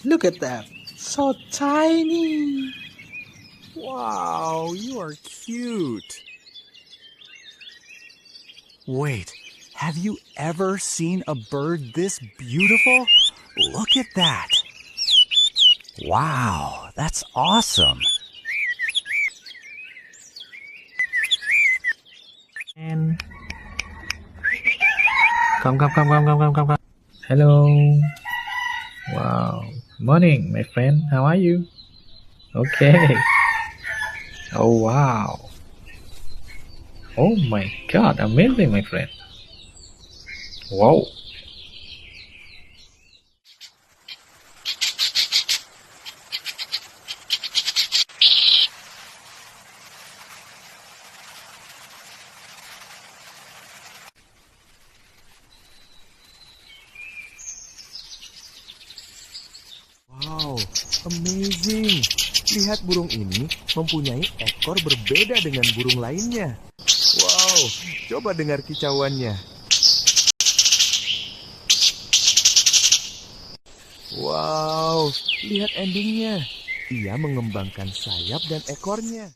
Look at that. So tiny. Wow, you are cute. Wait, have you ever seen a bird this beautiful? Look at that. Wow, that's awesome. And come. Hello. Wow. Morning, my friend. How are you? Okay. Oh, wow. Oh my God. Amazing, my friend. Wow. Wow, amazing. Lihat burung ini mempunyai ekor berbeda dengan burung lainnya. Wow, coba dengar kicauannya. Wow, lihat endingnya. Ia mengembangkan sayap dan ekornya.